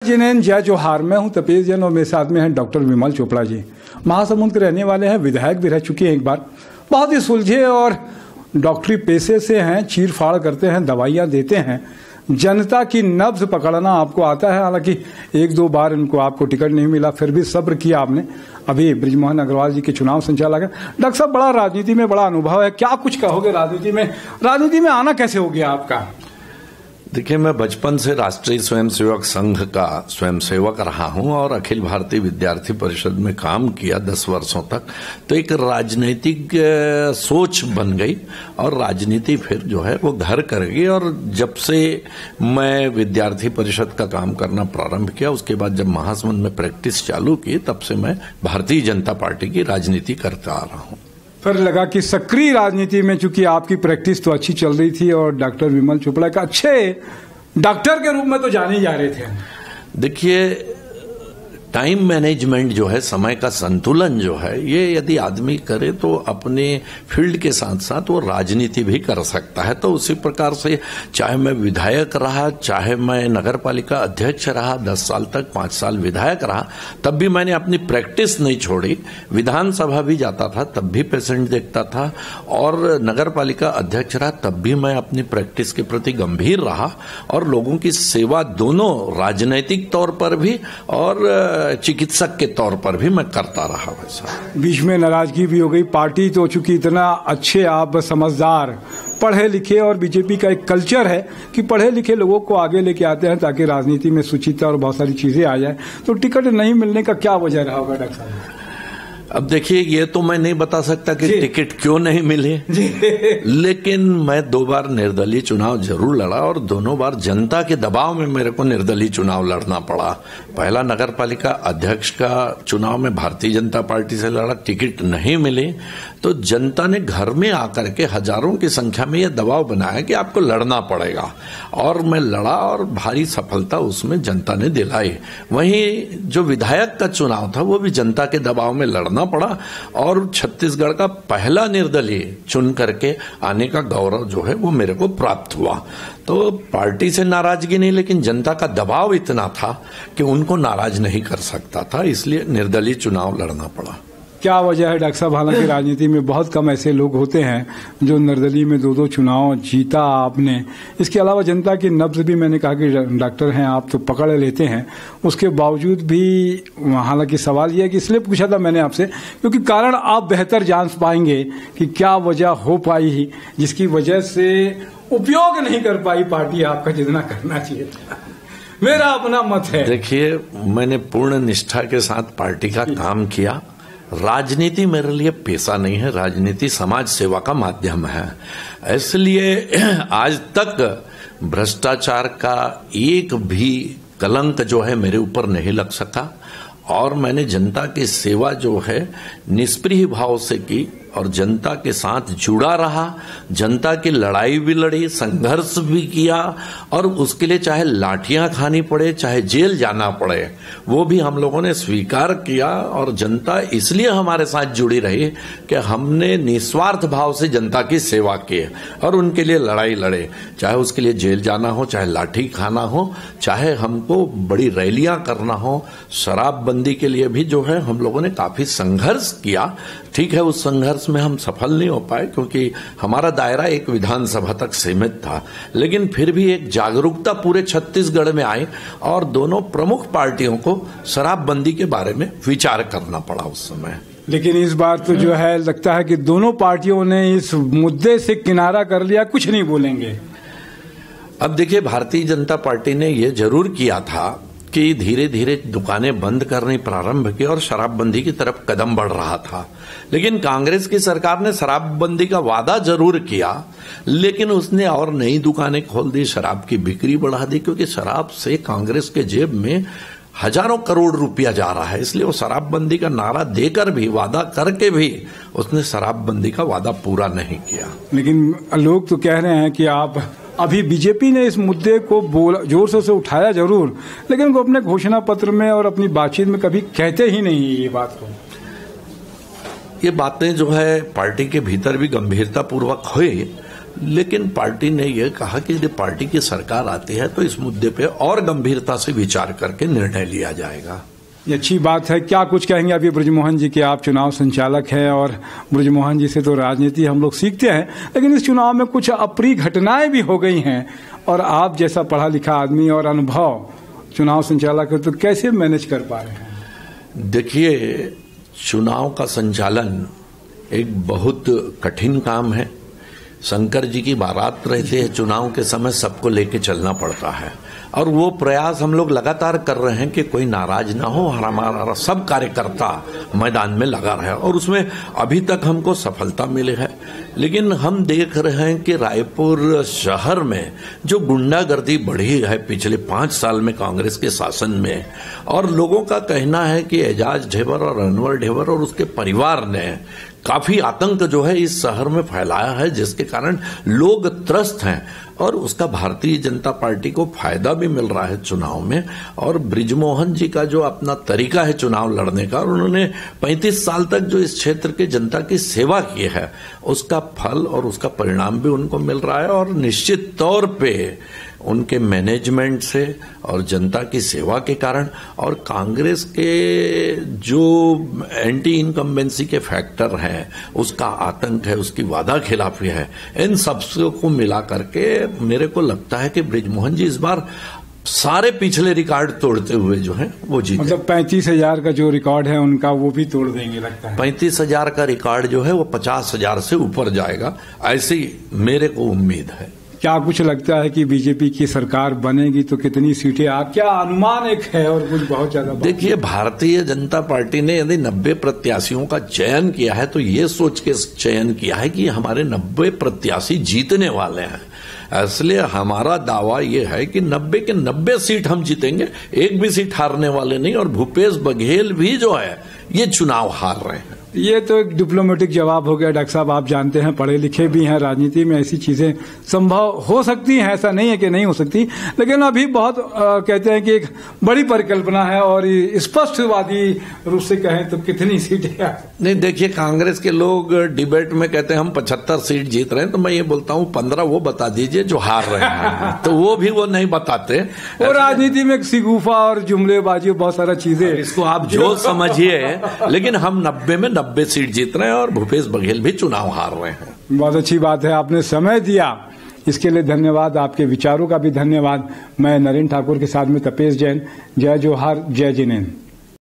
जिनेन जय जोहार। मैं हूं तपेश जैन और मेरे साथ में हैं डॉक्टर विमल चोपड़ा जी। महासमुंद के रहने वाले हैं, विधायक भी रह चुके हैं एक बार। बहुत ही सुलझे और डॉक्टरी पेशे से हैं, चीर फाड़ करते हैं, दवाइयां देते हैं, जनता की नब्ज पकड़ना आपको आता है। हालांकि एक दो बार इनको आपको टिकट नहीं मिला, फिर भी सब्र किया आपने। अभी बृजमोहन अग्रवाल जी के चुनाव संचालक हैं। डॉक्टर साहब, बड़ा राजनीति में बड़ा अनुभव है, क्या कुछ कहोगे राजनीति में आना कैसे हो गया आपका? देखिए, मैं बचपन से राष्ट्रीय स्वयंसेवक संघ का स्वयंसेवक रहा हूं और अखिल भारतीय विद्यार्थी परिषद में काम किया 10 वर्षों तक। तो एक राजनीतिक सोच बन गई और राजनीति फिर जो है वो घर कर गई। और जब से मैं विद्यार्थी परिषद का काम करना प्रारंभ किया, उसके बाद जब महासमुंद में प्रैक्टिस चालू की, तब से मैं भारतीय जनता पार्टी की राजनीति करता आ रहा हूं। फिर लगा कि सक्रिय राजनीति में, चूंकि आपकी प्रैक्टिस तो अच्छी चल रही थी और डॉक्टर विमल चोपड़ा का अच्छे डॉक्टर के रूप में तो जाने जा रहे थे। देखिए, टाइम मैनेजमेंट जो है, समय का संतुलन जो है, ये यदि आदमी करे तो अपने फील्ड के साथ साथ वो राजनीति भी कर सकता है। तो उसी प्रकार से चाहे मैं विधायक रहा, चाहे मैं नगर पालिका अध्यक्ष रहा 10 साल तक, 5 साल विधायक रहा, तब भी मैंने अपनी प्रैक्टिस नहीं छोड़ी। विधानसभा भी जाता था, तब भी पेशेंट देखता था, और नगर पालिका अध्यक्ष रहा, तब भी मैं अपनी प्रैक्टिस के प्रति गंभीर रहा और लोगों की सेवा दोनों राजनैतिक तौर पर भी और चिकित्सक के तौर पर भी मैं करता रहा। वैसा बीच में नाराजगी भी हो गई। पार्टी तो चूंकि इतना अच्छे, आप समझदार, पढ़े लिखे, और बीजेपी का एक कल्चर है कि पढ़े लिखे लोगों को आगे लेके आते हैं ताकि राजनीति में सुचिता और बहुत सारी चीजें आ जाए। तो टिकट नहीं मिलने का क्या वजह रहा होगा डॉक्टर साहब? अब देखिए, ये तो मैं नहीं बता सकता कि टिकट क्यों नहीं मिले, लेकिन मैं 2 बार निर्दलीय चुनाव जरूर लड़ा और दोनों बार जनता के दबाव में मेरे को निर्दलीय चुनाव लड़ना पड़ा। पहला नगर पालिका अध्यक्ष का चुनाव में भारतीय जनता पार्टी से लड़ा, टिकट नहीं मिले, तो जनता ने घर में आकर के हजारों की संख्या में यह दबाव बनाया कि आपको लड़ना पड़ेगा, और मैं लड़ा और भारी सफलता उसमें जनता ने दिलाई। वहीं जो विधायक का चुनाव था, वो भी जनता के दबाव में लड़ना पड़ा और छत्तीसगढ़ का पहला निर्दलीय चुन करके आने का गौरव जो है वो मेरे को प्राप्त हुआ। तो पार्टी से नाराजगी नहीं, लेकिन जनता का दबाव इतना था कि उनको नाराज नहीं कर सकता था, इसलिए निर्दलीय चुनाव लड़ना पड़ा। क्या वजह है डॉक्टर साहब? हालांकि राजनीति में बहुत कम ऐसे लोग होते हैं जो निर्दलीय में 2-2 चुनाव जीता आपने। इसके अलावा जनता की नब्ज भी, मैंने कहा कि डॉक्टर हैं आप, तो पकड़ लेते हैं। उसके बावजूद भी, हालांकि सवाल यह है कि इसलिए पूछा था मैंने आपसे क्योंकि कारण आप बेहतर जान पाएंगे कि क्या वजह हो पाई जिसकी वजह से उपयोग नहीं कर पाई पार्टी आपका जितना करना चाहिए था। मेरा अपना मत है। देखिए, मैंने पूर्ण निष्ठा के साथ पार्टी का काम किया। राजनीति मेरे लिए पेशा नहीं है, राजनीति समाज सेवा का माध्यम है। इसलिए आज तक भ्रष्टाचार का एक भी कलंक जो है मेरे ऊपर नहीं लग सका, और मैंने जनता की सेवा जो है निष्प्रिय भाव से की और जनता के साथ जुड़ा रहा। जनता की लड़ाई भी लड़ी, संघर्ष भी किया, और उसके लिए चाहे लाठियां खानी पड़े, चाहे जेल जाना पड़े, वो भी हम लोगों ने स्वीकार किया। और जनता इसलिए हमारे साथ जुड़ी रही कि हमने निस्वार्थ भाव से जनता की सेवा की और उनके लिए लड़ाई लड़े, चाहे उसके लिए जेल जाना हो, चाहे लाठी खाना हो, चाहे हमको बड़ी रैलियां करना हो। शराबबंदी के लिए भी जो है हम लोगों ने काफी संघर्ष किया। ठीक है, उस संघर्ष में हम सफल नहीं हो पाए क्योंकि हमारा दायरा एक विधानसभा तक सीमित था, लेकिन फिर भी एक जागरूकता पूरे छत्तीसगढ़ में आई और दोनों प्रमुख पार्टियों को शराबबंदी के बारे में विचार करना पड़ा उस समय। लेकिन इस बार तो जो है लगता है कि दोनों पार्टियों ने इस मुद्दे से किनारा कर लिया, कुछ नहीं बोलेंगे। अब देखिए, भारतीय जनता पार्टी ने यह जरूर किया था कि धीरे धीरे दुकानें बंद करनी प्रारंभ की और शराबबंदी की तरफ कदम बढ़ रहा था। लेकिन कांग्रेस की सरकार ने शराबबंदी का वादा जरूर किया, लेकिन उसने और नई दुकानें खोल दी, शराब की बिक्री बढ़ा दी, क्योंकि शराब से कांग्रेस के जेब में हजारों करोड़ रुपया जा रहा है। इसलिए वो शराबबंदी का नारा देकर भी, वादा करके भी, उसने शराबबंदी का वादा पूरा नहीं किया। लेकिन लोग तो कह रहे हैं कि आप अभी बीजेपी ने इस मुद्दे को जोर से उठाया जरूर, लेकिन वो अपने घोषणा पत्र में और अपनी बातचीत में कभी कहते ही नहीं ये बात को। ये बातें जो है पार्टी के भीतर भी गंभीरता पूर्वक हुई, लेकिन पार्टी ने यह कहा कि यदि पार्टी की सरकार आती है तो इस मुद्दे पे और गंभीरता से विचार करके निर्णय लिया जाएगा। ये अच्छी बात है। क्या कुछ कहेंगे अभी बृजमोहन जी के, आप चुनाव संचालक हैं और बृजमोहन जी से तो राजनीति हम लोग सीखते हैं, लेकिन इस चुनाव में कुछ अप्रिय घटनाएं भी हो गई हैं और आप जैसा पढ़ा लिखा आदमी और अनुभव चुनाव संचालक है तो कैसे मैनेज कर पा रहे हैं? देखिए, चुनाव का संचालन एक बहुत कठिन काम है। शंकर जी की बारात रहती है, चुनाव के समय सबको लेके चलना पड़ता है और वो प्रयास हम लोग लगातार कर रहे हैं कि कोई नाराज ना हो, हमारा सब कार्यकर्ता मैदान में लगा रहे और उसमें अभी तक हमको सफलता मिली है। लेकिन हम देख रहे हैं कि रायपुर शहर में जो गुंडागर्दी बढ़ी है पिछले 5 साल में कांग्रेस के शासन में, और लोगों का कहना है कि एजाज ढेबर और अनवर ढेबर और उसके परिवार ने काफी आतंक जो है इस शहर में फैलाया है, जिसके कारण लोग त्रस्त हैं और उसका भारतीय जनता पार्टी को फायदा भी मिल रहा है चुनाव में। और बृजमोहन जी का जो अपना तरीका है चुनाव लड़ने का, और उन्होंने 35 साल तक जो इस क्षेत्र के जनता की सेवा की है, उसका फल और उसका परिणाम भी उनको मिल रहा है। और निश्चित तौर पे उनके मैनेजमेंट से और जनता की सेवा के कारण और कांग्रेस के जो एंटी इनकम्बेंसी के फैक्टर हैं, उसका आतंक है, उसकी वादा खिलाफी है, इन सबको को मिला करके मेरे को लगता है कि बृजमोहन जी इस बार सारे पिछले रिकॉर्ड तोड़ते हुए जो है वो जीते। मतलब 35,000 का जो रिकॉर्ड है उनका वो भी तोड़ देंगे लगता है। 35,000 का रिकॉर्ड जो है वो 50,000 से ऊपर जाएगा, ऐसी मेरे को उम्मीद है। क्या कुछ लगता है कि बीजेपी की सरकार बनेगी तो कितनी सीटें, आप क्या अनुमान एक है और कुछ बहुत ज्यादा? देखिए, भारतीय जनता पार्टी ने यदि 90 प्रत्याशियों का चयन किया है तो ये सोच के चयन किया है कि हमारे 90 प्रत्याशी जीतने वाले हैं। इसलिए हमारा दावा यह है कि 90 के 90 सीट हम जीतेंगे, एक भी सीट हारने वाले नहीं। और भूपेश बघेल भी जो है ये चुनाव हार रहे हैं। ये तो एक डिप्लोमेटिक जवाब हो गया डॉक्टर साहब, आप जानते हैं, पढ़े लिखे भी हैं, राजनीति में ऐसी चीजें संभव हो सकती हैं, ऐसा नहीं है कि नहीं हो सकती, लेकिन अभी बहुत कहते हैं कि एक बड़ी परिकल्पना है और स्पष्टवादी रूप से कहें तो कितनी सीटें हैं? नहीं, देखिए, कांग्रेस के लोग डिबेट में कहते हैं हम 75 सीट जीत रहे हैं, तो मैं ये बोलता हूं 15 वो बता दीजिए जो हार रहे हैं। तो वो भी वो नहीं बताते। वो राजनीति में शिगुफा और जुमलेबाजी बहुत सारा चीजें, इसको आप जो समझिए, लेकिन हम 90 में 90 सीट जीत रहे हैं और भूपेश बघेल भी चुनाव हार रहे हैं। बहुत अच्छी बात है, आपने समय दिया इसके लिए धन्यवाद, आपके विचारों का भी धन्यवाद। मैं नरेंद्र ठाकुर के साथ में तपेश जैन। जय जोहार, जय जिनेन्द्र।